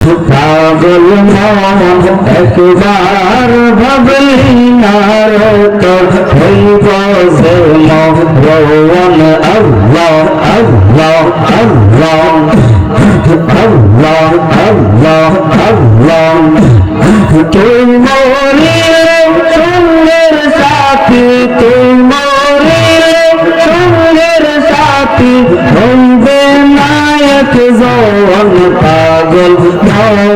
পাগল মন একবার ভাবলি না তো হইব যে মরণ আল্লাহ আল্লাহ আল্লাহ আল্লাহ আল্লাহ আল্লাহ তুই মরিলে সঙ্গের সাথী তুই মরিলে সঙ্গের সাথী হইবে নায়ক জওয়ান পাগল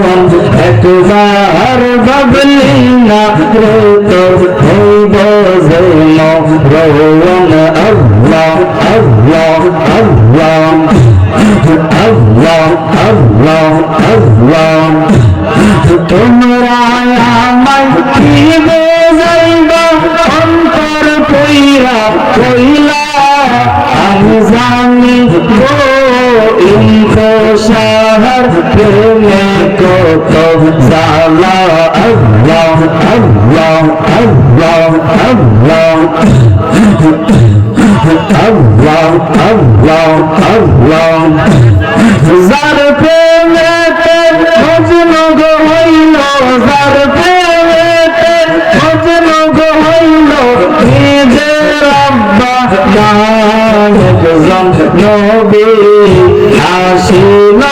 মন একবার ভাবলি না রে তোর হইব যে মরণ আল্লাহ আল্লাহ আল্লাহ আল্লাহ আল্লাহ আল্লাহ তোমরা আমায় কি বোঝাইবা অন্তর কইরা কইলা আমি জানি গো ইনকো শহর প্রেমে কত জালা আল্লাহ আল্লাহ আল্লাহ আল্লাহ আল্লাহ আল্লাহ আল্লাহ যার প্রেমেতে মজনু গো হইল যার প্রেমেতে মজনু গো হইল নিজের আব্বা নায়কজন নবী আসিল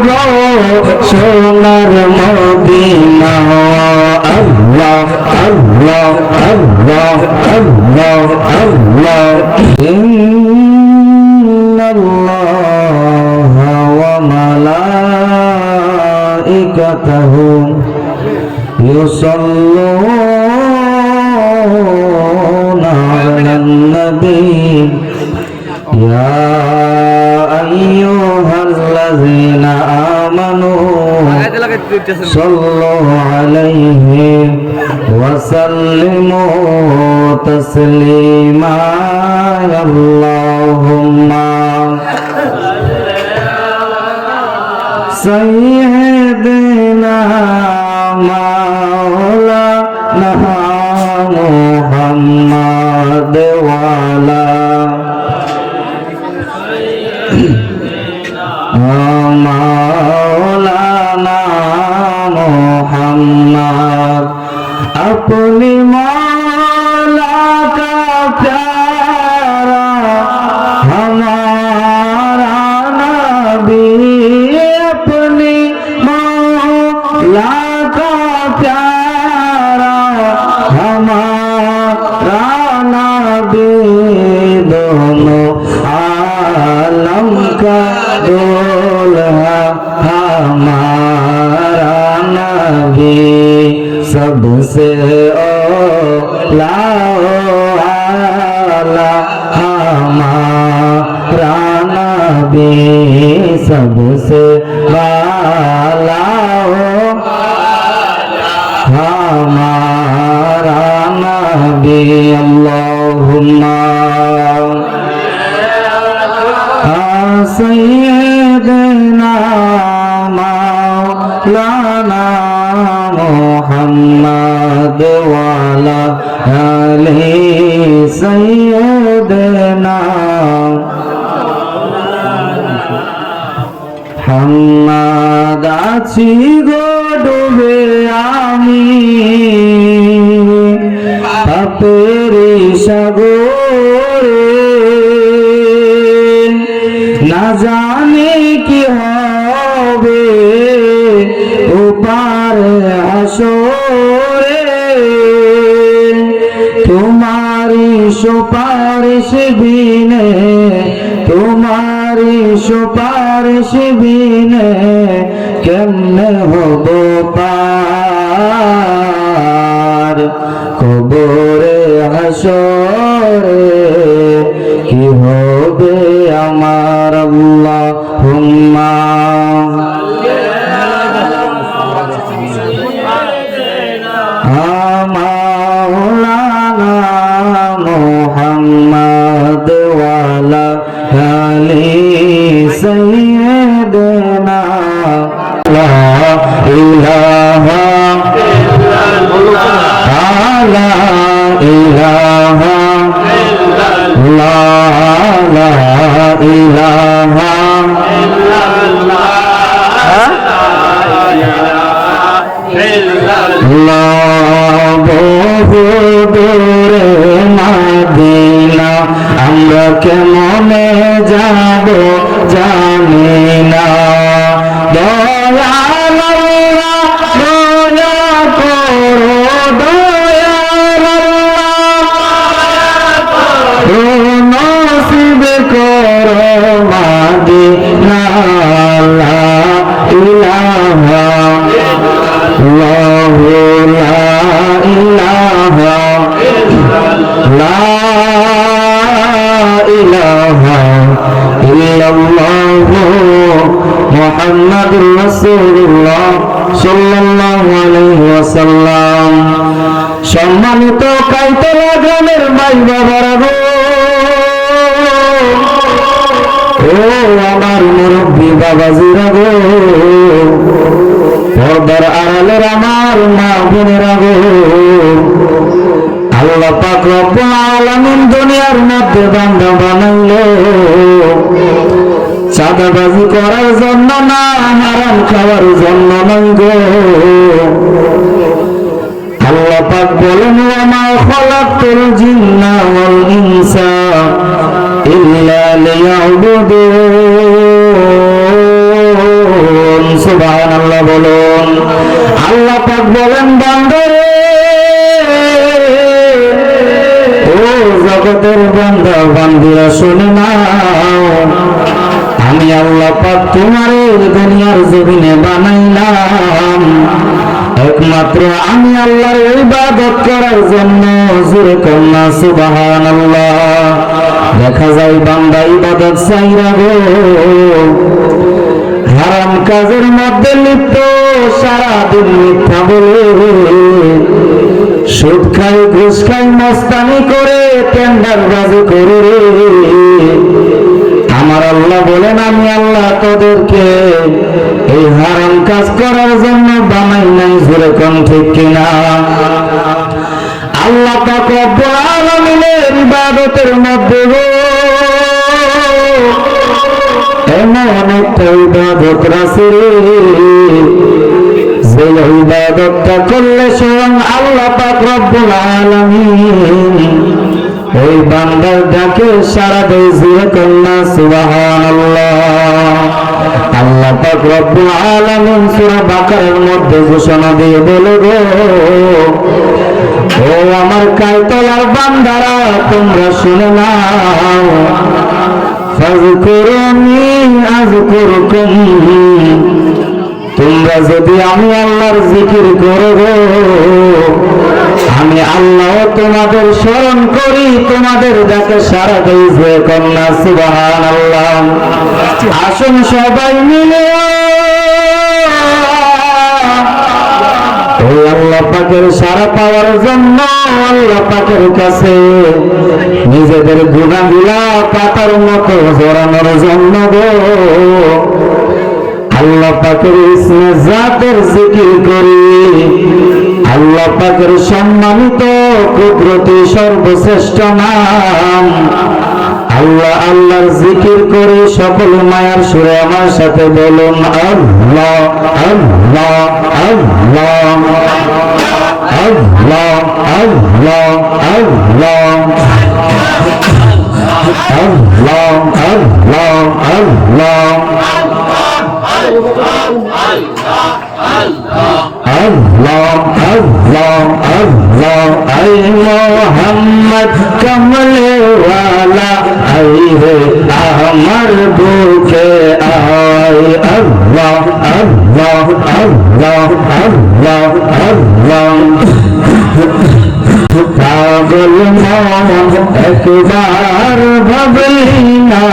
গো সোনার মদিনা আল্লাহ আল্লাহ আল্লাহ আল্লাহ আল্লাহ ইন্নাল্লাহা ওয়া মালাইকাতাহু ইউসাল্লুনা আলান নবী ইয়া আইয়ুহাল্লাযীনা আমানু সাল্লু আলাইহি ওয়া সাল্লিমু তাসলিমা আল্লাহুম্মা সাইয়্যিদিনা মাওলানা মুহাম্মাদ ওয়া আলা মাওলানা মুহাম্মদ अपनी मौला का प्यारा हमारा नबी अपनी मौला का प्यारा हमारा नबी दोनों आलम का दूल्हा हमारा नबी सबसे आला हमारा नबी सबसे आला हमारा नबी अल्लाहुम्मा सय्यदना मौलाना मुहम्मद वाला आले सय्यदना হাম্মাদ আছি গো ডুবে আমি পাপের সাগরে না জানি কি হবে ওপার হাসরে তোমারি সুপারিশ বিনে তোমারি সুপারিশ বিনে কেমনে হব পার কবরে হাসরে কি হবে আমার আল্লাহুম্মা মাওলানা মুহাম্মদ ওয়ালা আলি সাইয়্যিদিনা লা ইলাহা ইল্লাল্লাহ লা ইলাহা ইল্লাল্লাহ লা ইলাহা ইল্লাল্লাহ বহু দূরে মদিনা আমরা কেমনে যাব জানি না। দয়াল আল্লাহ দয়া করো, দয়াল আল্লাহ নসিব করো মদিনা। লা ইলাহা ইল্লাল্লাহু, লা ইলাহা লা ইলাহা ইল্লাল্লাহু মুহাম্মাদুর রাসূলুল্লাহ সাল্লাল্লাহু আলাইহি ওয়াসাল্লাম। সম্মানিত কাইতলা গ্রামের মাই বাবারা গো, ও আমার মুরব্বী বাবাজিরা গো, পর্দার আড়ালের আমার মা বোনেরা গো, আল্লাহ পাক রব্বুল আলামিন দুনিয়ার মধ্যে বান্দা বানাইলো চাঁদাবাজি করার জন্য না, হারাম খাওয়ার জন্য নয় গো। আল্লাহ পাক বলেন ওয়া মা খালাকতুল জিন্না ওয়াল ইনসা ইল্লা লিয়াবুদুন। সুবহানাল্লাহ বলুন। আল্লাহ পাক বলেন বান্দারে, ও জগতের বান্দা বান্দিরা শুনে নাও, আমি আল্লাহ পাক তোমারে দুনিয়ার জমিনে বানাইলাম একমাত্র আমি আল্লাহর ইবাদত করার জন্য। জোরে কন্যা সুবহানাল্লাহ। দেখা যায় বান্দা ইবাদত চাইরা গো হারাম কাজের মধ্যে লিপ্ত, সারাদিন মিথ্যা বলে, সুদ খাই ঘুষ খাই মস্তানি করে টেন্ডারবাজি করে। আমার আল্লাহ বলেন আমি আল্লাহ তোদেরকে এই হারাম কাজ করার জন্য বানাই নাই। জোরে কোন ঠিক কিনা? আল্লাহ পাক রব্বুল আলামিনের ইবাদতের মধ্যে এমন একটা ইবাদত আছে যে ইবাদতটা করলে স্বয়ং আল্লাহ পাক রব্বুল আলামিন ওই বান্দার ডাকে সাড়া দেয়। জোরে কন্যা সুবহানাল্লাহ। আল্লাহ পাক রব্বুল আলামিন সূরা বাকারার মধ্যে ঘোষণা দিয়ে বলে গো, ও আমার কায়তলার বান্দারা তোমরা শুনে নাও, ফাযকুরুনি আযকুরকুম। তোমরা যদি আমি আল্লাহর জিকির করো গো, আমি আল্লাহ তোমাদের স্মরণ করি, তোমাদের ডাকে সাড়া দেই। যে কন্যা সুবহানাল্লাহ। আসুন সবাই মিলে ওই আল্লাহ পাকের সাড়া পাওয়ার জন্য আল্লাহ পাকের কাছে নিজেদের গুনাহগুলা পাতার মতো জড়ানোর জন্য গো আল্লাহ পাকের ইসমে জাতের জিকির করি। আল্লাহ পাকের সম্মানিত কুদরতি সর্বশ্রেষ্ঠ নাম আল্লাহ, আল্লাহর জিকির করি। সকল মায়ার সুরে আমার সাথে বলুন আল্লাহ আল্লাহ আল্লাহ আল্লাহ আল্লাহ আল্লাহ আল্লাহ আল্লাহ আল্লাহ আল্লাহ আল্লাহ আল্লাহ। আই মোহাম্মদ কমলে ওয়ালা আই রে আমার বুকে আই। আল্লাহ আল্লাহ আল্লাহ আল্লাহ আল্লাহ। পাগল মন একবার ভাবলি না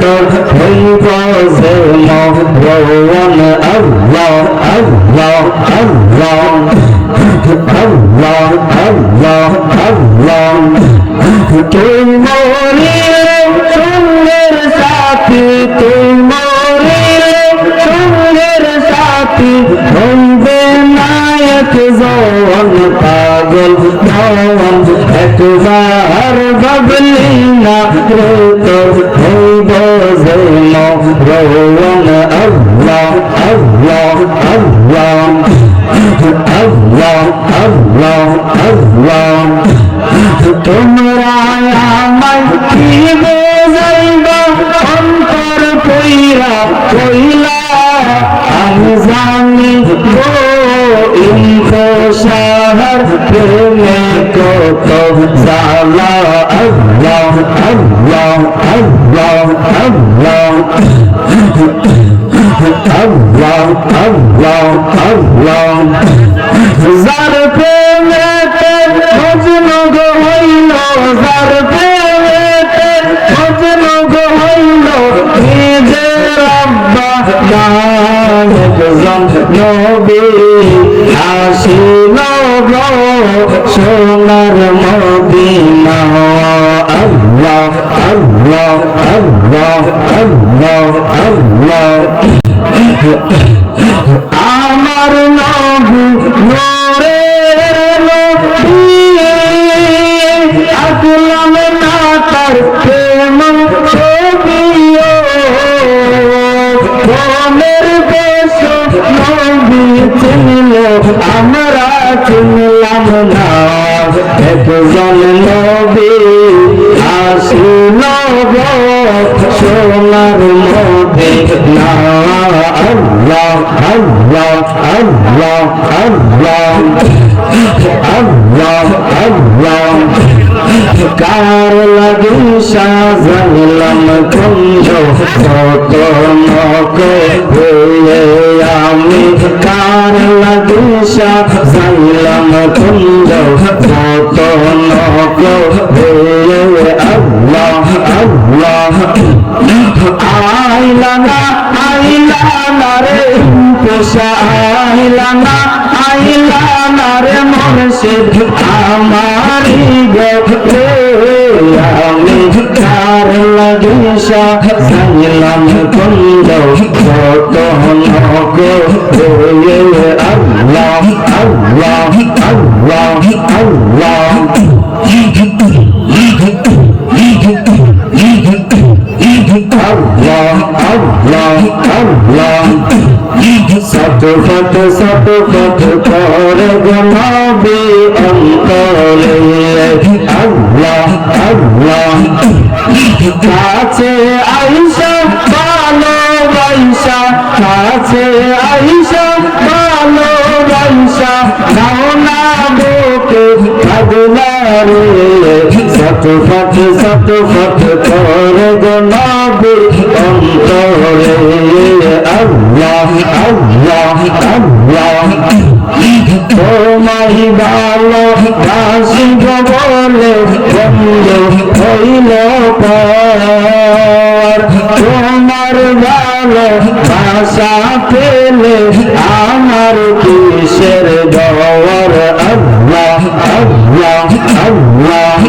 তো হইব যে মরণ। আল্লাহ আল্লাহ আল্লাহ আল্লাহ আল্লাহ আল্লাহ। তুই মরিলে সুন্দর সাথী, তুই মরিলে সুন্দর সাথী হইবে নায়ক জওয়ান। পাগল মন একবার ভাবলি না রে তো হইব যে মরণ। আল্লাহ আল্লাহ আল্লাহ আল্লাহ আল্লাহ আল্লাহ তোমরা আমায় কি বোঝাইবা অন্তর কইরা কইলা আমি জানি গো ইনশাআল্লাহ প্রেমে কত জালা আল্লাহ আল্লাহ আল্লাহ আল্লাহ আল্লাহ আল্লাহ আল্লাহ যার প্রেমেতে মজনু গো হইল যার প্রেমেতে মজনু গো হইল নিজের আব্বা একজন নবী আসিল গো সোনার মদিনা আল্লাহ আল্লাহ আল্লাহ আল্লাহ আল্লাহ আমার নবী নূরের নবী আকলাম না তার প্রেম ছবিও মনের বেশ নবী চিনল আমরা চিনলাম না একজন নবী আসিল গো সোনার মদিনা আল্লাহ আল্লাহ আল্লাহ আল্লাহ আল্লাহ আল্লাহ কার লাগি সাজাইলাম কুঞ্জ কত নক হয়ে আমি কার লাগি সাজাইলাম কুঞ্জ কত নক হয়ে আল্লাহ আল্লাহ আইলা না রে পেশা আইলা না রে মুর্শিদ আমারি গরে আমি কার লাগি সাজাইলাম কুঞ্জ কত নক হয়ে আল্লাহ আল্লাহ আল্লাহ আল্লাহ Allah, Allah, Allah. Satu fat kore gunabi antare. Allah, Allah. Kache Aisha balo Aisha, kache Aisha balo Aisha. Nauna boke kadulare. Satu fat kore gunabi antare. Allah, Allah, Allah. তোমায় ভালো বাসি বলে বন্ধু হইল পর তোমার ভালো ভাষা পেলে আমার কিসের দর আল্লাহ আল্লাহ আল্লাহ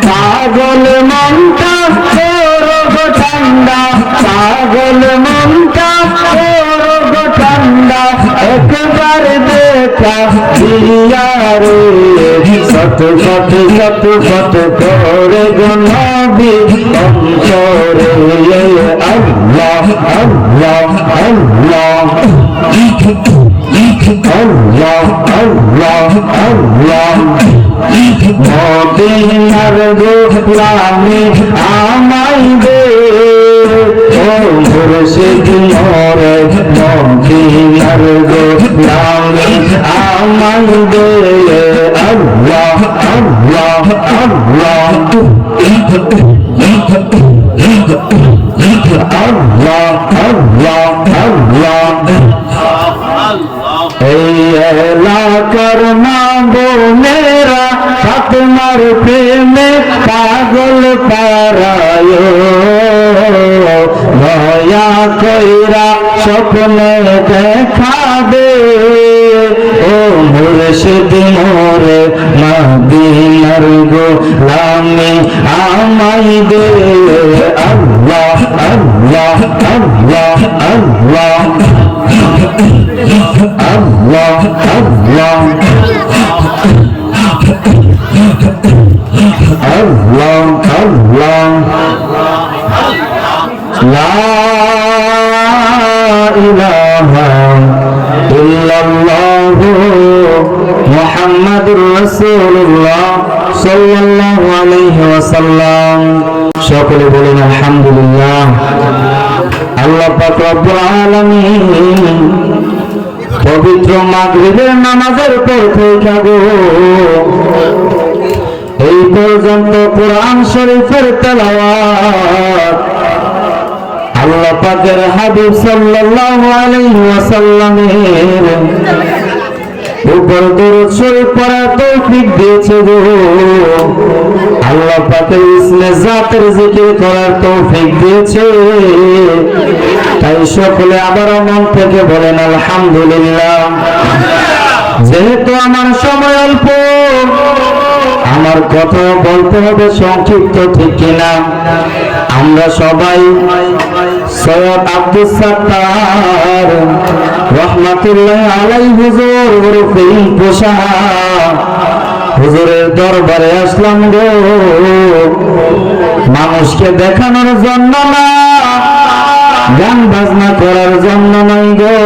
পাগল মনটা করব ঠান্ডা পাগল মনটা করব ঠান্ডা একবার দেখা দিয়ারে শত করে গনবি অন্তরে আল্লাহ আল্লাহ আল্লাহ আল্লাহ আল্লাহ আল্লাহ মদিনার গোলামি আমায় দে ও মুর্শিদ মোরে মদিনার গোলামি আমায় দে আল্লাহ আল্লাহ আল্লাহ আল্লাহ আল্লাহ আল্লাহ এই এলাকার মা বোনেরা ফাতেমার প্রেমে পাগল পারায় দয়া কইরা স্বপ্নে দেখাবে ও মুর্শিদ মোরে মদিনার গোলামি আমায় দে আল্লাহ আল্লাহ আল্লাহ আল্লাহ Allah, Allah, Allah, Allah, La ilaha illallah. মুহাম্মাদুর রাসূলুল্লাহ সাল্লাল্লাহু আলাইহি ওয়াসাল্লাম। সকলে বলেন আলহামদুলিল্লাহ। আল্লাহ পাক রব্বুল আলামিন পবিত্র মাগরিবের নামাজের পর থেকে এই পর্যন্ত কোরআন শরীফের তেলাওয়াত আল্লাহ পাকের হাবিব সাল্লাল্লাহু আলাইহি ওয়াসাল্লামের উপর দরুদ শরীফ পড়ার তৌফিক দিয়েছে গো। আল্লাহ পাকের ইসমে জাতের জিকির করার তৌফিক দিয়েছে। তাই সকলে আবার মন থেকে বলেন আলহামদুলিল্লাহ। যেহেতু আমার সময় অল্প, আমার কথা বলতে হবে সংক্ষিপ্ত, ঠিক কিনা? আমরা সবাই সৈয়দ আব্দুস সাত্তার রহমাতুল্লাহ আলাইহি হুজুর ওরফে পোষা হুজুরের দরবারে আসলাম গো, মানুষকে দেখানোর জন্য না, গান বাজনা করার জন্য নয় গো।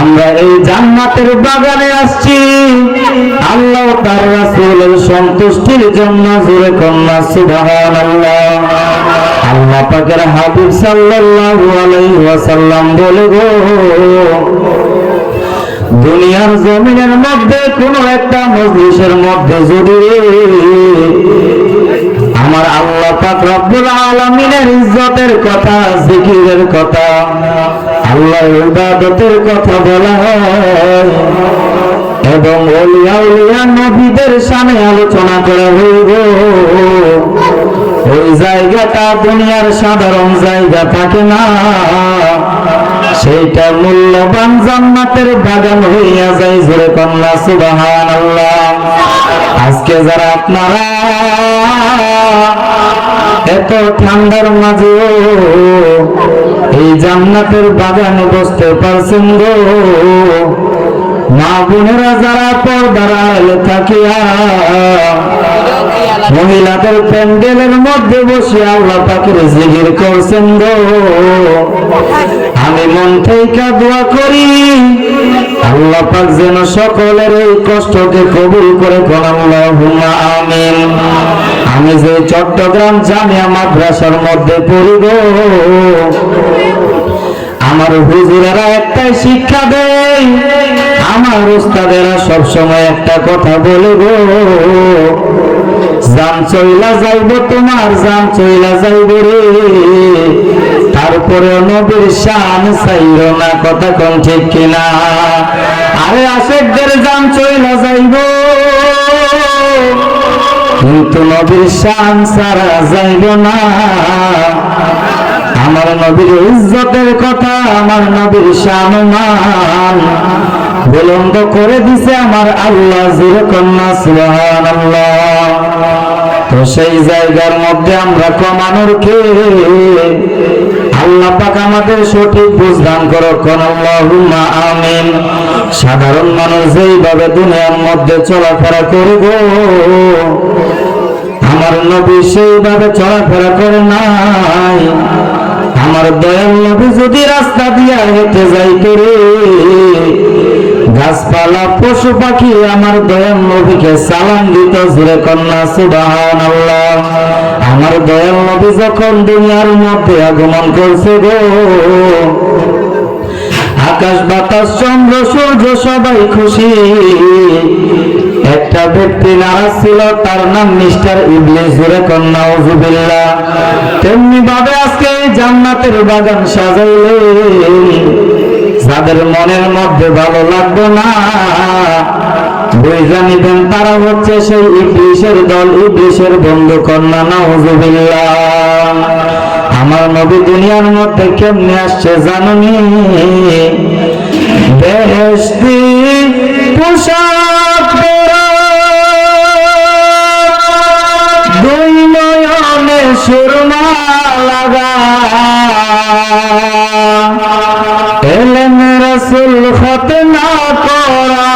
আমরা এই জান্নাতের বাগানে আসছি আল্লাহ তার রাসূলের সন্তুষ্টির জন্য। জোরে কন্যা সুবহানাল্লাহ। আল্লাহ পাকের হাবিব সাল্লাল্লাহু আলাইহি ওয়াসাল্লাম বলে গো, দুনিয়ার জমিনের মধ্যে কোন একটা মজলিসের মধ্যে যদি আমার আল্লাহ পাক রব্বুল আলামিনের ইজ্জতের কথা, জিকিরের কথা, আল্লাহর ইবাদতের কথা বলা হয় এবং ওলিয়া উলিয়া নবীদের সামনে আলোচনা করা হইব, ওই জায়গাটা দুনিয়ার সাধারণ জায়গা থাকে না, সেইটা মূল্যবান জান্নাতের বাগান হইয়া যায়। জোরে কন্যা সুবহানাল্লাহ। আজকে যারা আপনারা এত ঠান্ডার মাঝেও এই জান্নাতের বাগানে বসতে পারছেন গো, মা বোনেরা যারা পর্দার আড়ালে থাকিয়া মহিলাদের প্যান্ডেলের মধ্যে বসে আল্লাহ পাকের জিকির করছেন গো, আমি মন থেকে দোয়া করি আল্লাহ পাক যেন সকলের এই কষ্টকে কবুল করে কোন আল্লাহুম্মা আমিন। আমি যে চট্টগ্রাম জামিয়া মাদ্রাসার মধ্যে পড়ি গো, আমার হুজুরেরা একটাই শিক্ষা দেয়, আমার উস্তাদেরা সবসময় একটা কথা বলে গো, জান চইলা যাইব তোমার, জান চইলা যাইব রে, তারপরে নবীর শান চাইল না। কথা কোন ঠিক কিনা? আরে আশেকদের জান চইলা যাইব, কিন্তু নবীর শান ছাড়া যাইব না। আমার নবীর ইজ্জতের কথা, আমার নবীর সম্মান বিলম্ব করে দিছে আমার আল্লাহ। জোরে কন্যা সুবহানাল্লাহ। তো সেই জায়গার মধ্যে আমরা কমানোর কে? আল্লাহ পাক আমাদের সঠিক বুঝদান করো, কোন আল্লাহুম্মা আমিন। সাধারণ মানুষ যেইভাবে দুনিয়ার মধ্যে চলাফেরা করে গো, আমার নবী সেইভাবে চলাফেরা করে নাই। আমার দয়াল নবী যদি রাস্তা দিয়া হেঁটে যাইতো রে, গাছপালা পশু পাখি আমার দয়াল নবীকে সালাম দিত। জোরে কন্যা সুবহানাল্লাহ। আমার দয়াল নবী যখন দুনিয়ার মধ্যে আগমন করছে গো, আকাশ বাতাস চন্দ্র সূর্য সবাই খুশি। একটা ব্যক্তি নারাজ ছিল, তার নাম মিস্টার ইবলিস। জোরে কন্যা নাউযুবিল্লাহ। তেমনি ভাবে আজকে জান্নাতের বাগান সাজাইলেন, যাদের মনের মধ্যে ভালো লাগবে না বুঝা নিবেন তারা হচ্ছে সেই ইবলিসের দল, ইবলিসের বন্ধু। কন্যা নাউযুবিল্লাহ। আমার নবী দুনিয়ার মধ্যে কেমনে আসছে জানুনি? বেহেশতি পোশাক পরা, দুই নয়নে সুরমা লাগা, এলেন রাসূল খতনা করা,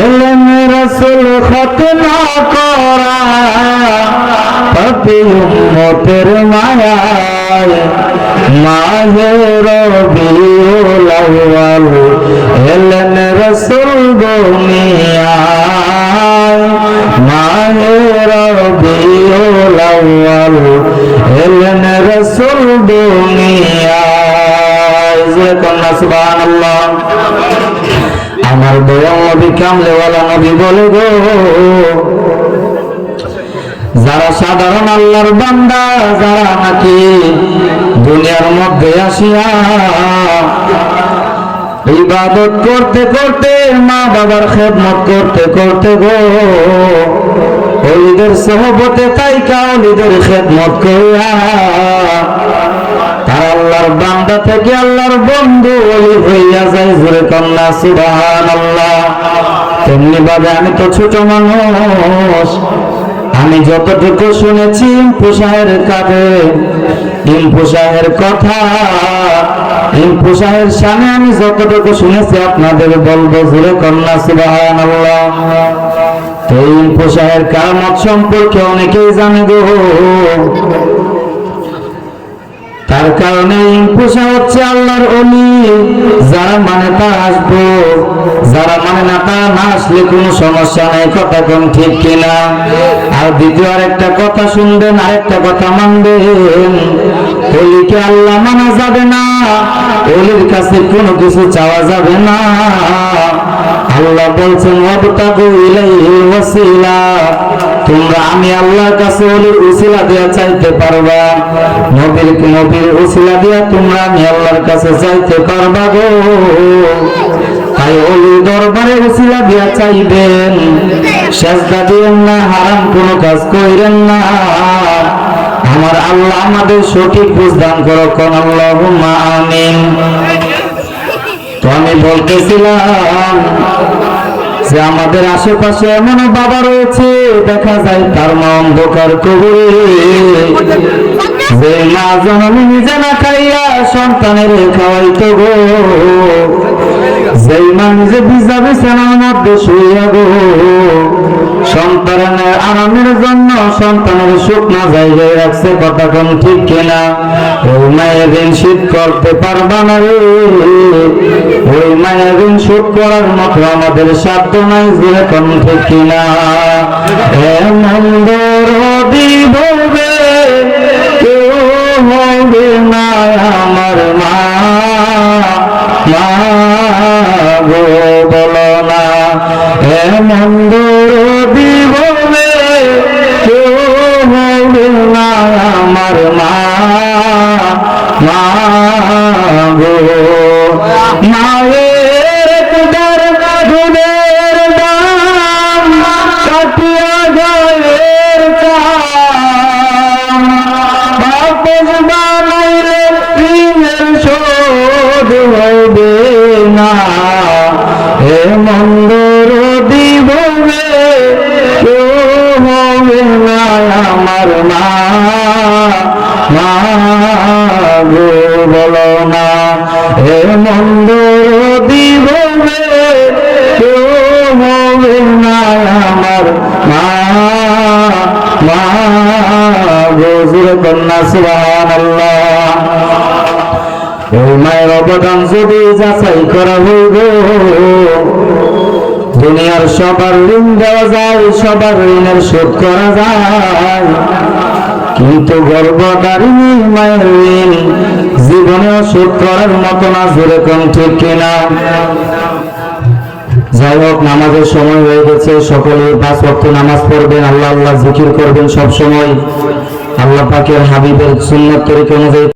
এলেন রাসূল খতনা করা, পাপী উম্মতের মায়ায় মাহে রবিউল আউয়াল, এলেন রাসূল দুনিয়ায় মাহে রবিউল আউয়াল এলেন রাসূল দুনিয়ায়। যে কন্যা সুবহানাল্লাহ। আমার দয়াল নবী কামলেওয়ালা নবী বলে গো, যারা সাধারণ আল্লাহর বান্দা, যারা নাকি দুনিয়ার মধ্যে আসিয়া ইবাদত করতে করতে, মা বাবার খেদমত করতে করতে গো, ওলিদের সোহবতে তাইকা ওলিদের খেদমত করিয়া তারা আল্লাহর বান্দা থেকে আল্লাহর বন্ধু ওলি হইয়া যায়। জোরে কন্যা সুবহানাল্লাহ। তেমনি ভাবে আমি তো ছোট মানুষ, আমি যতটুকু শুনেছি ইম্পু সাহের কাঁধে, ইম্পু সাহের কথা, ইম্পু সাহের সামনে আমি যতটুকু শুনেছি আপনাদের বলবো। জোরে কন্যা সুবহানাল্লাহ। তো ইম্পু সাহের কারামত সম্পর্কে অনেকেই জানে গো। তার কারণে ইম্পু সাহেব হচ্ছে আল্লাহর ওলি। যারা মানে তা আসবো, যারা মানে না তা না আসলে কোনো সমস্যা নেই। কথা কোন ঠিক কিনা? আর দ্বিতীয় আরেকটা কথা শুনবেন, আরেকটা কথা মানবেন, ওলিকে আল্লাহ মানা যাবে না, ওলির কাছে কোনো কিছু চাওয়া যাবে না। আল্লাহ বলছেন ওয়াবতাগু ইলাইহিল ওয়াসিলা, তোমরা আমি আল্লাহর কাছে ওলির উসিলা দিয়া চাইতে পারবা, নবীর উসিলা দিয়া তোমরা আমি আল্লাহর কাছে চাইতে পারবা গো। তাই ওলি দরবারে উসিলা দিয়া চাইবেন, সেজদা দিবেন না, হারাম কোনো কাজ কইরেন না। আমার আল্লাহ আমাদের সঠিক বুঝ দান করো, কোন আল্লাহুম্মা আমিন। তো আমি বলতেছিলাম যে আমাদের আশেপাশে এমন বাবা রয়েছে, দেখা যায় তার মা অন্ধকার কবরে, যে মা জননী নিজে না খাইয়া সন্তানের খাওয়াইতো গো, যেই মা নিজে ভিজা বিছানার মধ্যে শুইয়া গো, সন্তানের আরামের জন্য সন্তানের শুকনা জায়গায় রাখছে। কথা কোন ঠিক কিনা? ওই মায়ের ঋণ শোধ করতে পারবা না রে, ওই মায়ের ঋণ শোধ করার মতো আমাদের সাধ্য নাই। যে কোন ঠিক কিনা? এমন দরদি বলবে কেউ হবে না আমার মা, মা গো বলো না। এমন দরদি বলবে কেউ হবে না আমার মা, মা গো। মায়ের কুদার দুধের দাম কাটিয়া গায়ের কাম, বাপস বানাইলে ঋণের শোধ হবে না। এমন দরদি বলবে কেউ হবে না আমার মা, মা গো বলো না। এমন দরদি বলবে কেউ হবে না আমার মা, মা গো। জোরে কন্যা সুবহানাল্লাহ। ওই মায়ের অবদান যদি যাচাই করা হইব, দুনিয়ার সবার ঋণ দেওয়া যায়, সবার ঋণের শোধ করা যায়, কিন্তু গর্ভধারিণী মায়ের ঋণ জীবনেও শোধ করার মতো না। জোরে কোন ঠিক কিনা? যাই হোক, নামাজের সময় হয়ে গেছে। সকলে 5 ওয়াক্ত নামাজ পড়বেন, আল্লাহ আল্লাহ জিকির করবেন সব সময়, আল্লাহ পাকের হাবিবের সুন্নাত তরিকা অনুযায়ী।